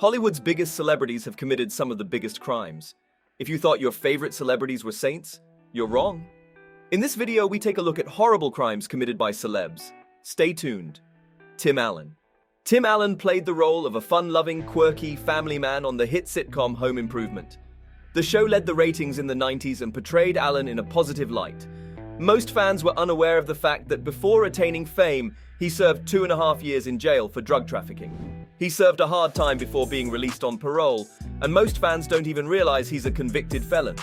Hollywood's biggest celebrities have committed some of the biggest crimes. If you thought your favorite celebrities were saints, you're wrong. In this video, we take a look at horrible crimes committed by celebs. Stay tuned. Tim Allen. Tim Allen played the role of a fun-loving, quirky family man on the hit sitcom Home Improvement. The show led the ratings in the 90s and portrayed Allen in a positive light. Most fans were unaware of the fact that before attaining fame, he served 2.5 years in jail for drug trafficking. He served a hard time before being released on parole, and most fans don't even realize he's a convicted felon.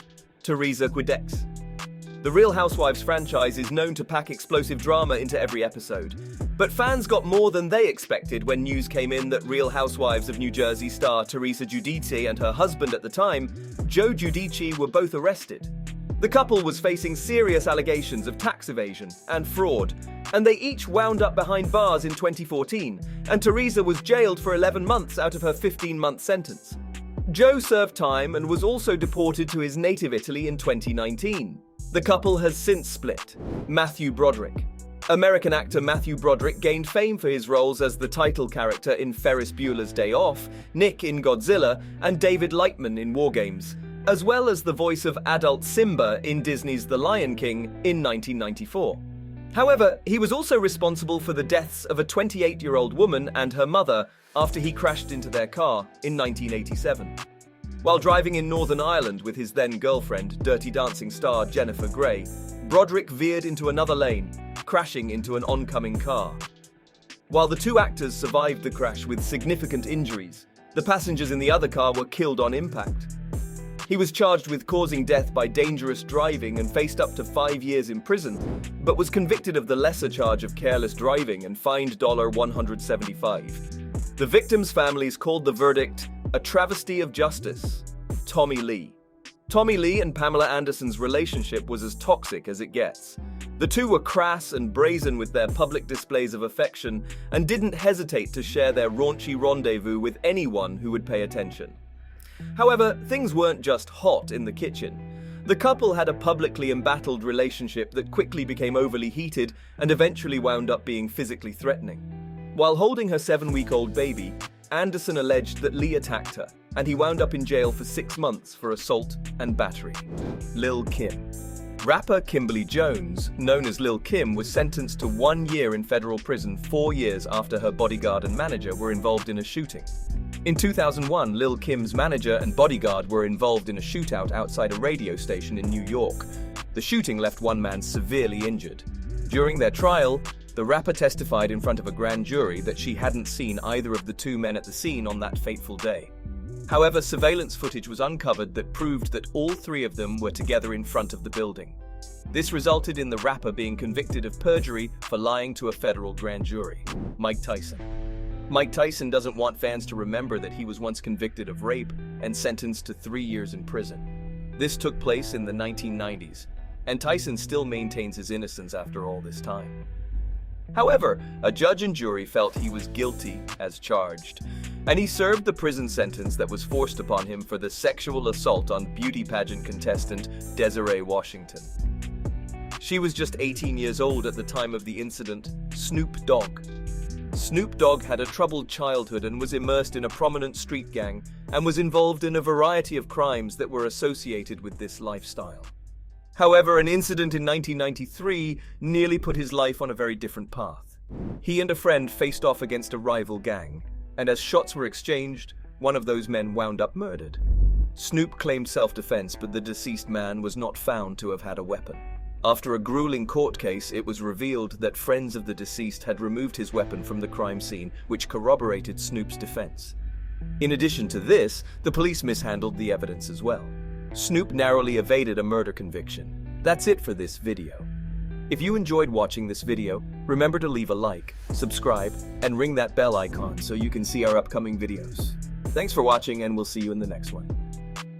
Teresa Quidex. The Real Housewives franchise is known to pack explosive drama into every episode. But fans got more than they expected when news came in that Real Housewives of New Jersey star Teresa Giudice and her husband at the time, Joe Giudice, were both arrested. The couple was facing serious allegations of tax evasion and fraud, and they each wound up behind bars in 2014, and Teresa was jailed for 11 months out of her 15-month sentence. Joe served time and was also deported to his native Italy in 2019. The couple has since split. Matthew Broderick. American actor Matthew Broderick gained fame for his roles as the title character in Ferris Bueller's Day Off, Nick in Godzilla, and David Lightman in War Games, as well as the voice of adult Simba in Disney's The Lion King in 1994. However, he was also responsible for the deaths of a 28-year-old woman and her mother after he crashed into their car in 1987. While driving in Northern Ireland with his then-girlfriend, Dirty Dancing star Jennifer Grey, Broderick veered into another lane, crashing into an oncoming car. While the two actors survived the crash with significant injuries, the passengers in the other car were killed on impact. He was charged with causing death by dangerous driving and faced up to 5 years in prison, but was convicted of the lesser charge of careless driving and fined $175. The victims' families called the verdict a travesty of justice. Tommy Lee. Tommy Lee and Pamela Anderson's relationship was as toxic as it gets. The two were crass and brazen with their public displays of affection and didn't hesitate to share their raunchy rendezvous with anyone who would pay attention. However, things weren't just hot in the kitchen. The couple had a publicly embattled relationship that quickly became overly heated and eventually wound up being physically threatening. While holding her 7-week-old baby, Anderson alleged that Lee attacked her, and he wound up in jail for 6 months for assault and battery. Lil' Kim. Rapper Kimberly Jones, known as Lil' Kim, was sentenced to 1 year in federal prison 4 years after her bodyguard and manager were involved in a shooting. In 2001, Lil' Kim's manager and bodyguard were involved in a shootout outside a radio station in New York. The shooting left one man severely injured. During their trial, the rapper testified in front of a grand jury that she hadn't seen either of the two men at the scene on that fateful day. However, surveillance footage was uncovered that proved that all 3 of them were together in front of the building. This resulted in the rapper being convicted of perjury for lying to a federal grand jury. Mike Tyson. Mike Tyson doesn't want fans to remember that he was once convicted of rape and sentenced to 3 years in prison. This took place in the 1990s, and Tyson still maintains his innocence after all this time. However, a judge and jury felt he was guilty as charged, and he served the prison sentence that was forced upon him for the sexual assault on beauty pageant contestant Desiree Washington. She was just 18 years old at the time of the incident. Snoop Dogg. Snoop Dogg had a troubled childhood and was immersed in a prominent street gang and was involved in a variety of crimes that were associated with this lifestyle. However, an incident in 1993 nearly put his life on a very different path. He and a friend faced off against a rival gang, and as shots were exchanged, one of those men wound up murdered. Snoop claimed self-defense, but the deceased man was not found to have had a weapon. After a grueling court case, it was revealed that friends of the deceased had removed his weapon from the crime scene, which corroborated Snoop's defense. In addition to this, the police mishandled the evidence as well. Snoop narrowly evaded a murder conviction. That's it for this video. If you enjoyed watching this video, remember to leave a like, subscribe, and ring that bell icon so you can see our upcoming videos. Thanks for watching, and we'll see you in the next one.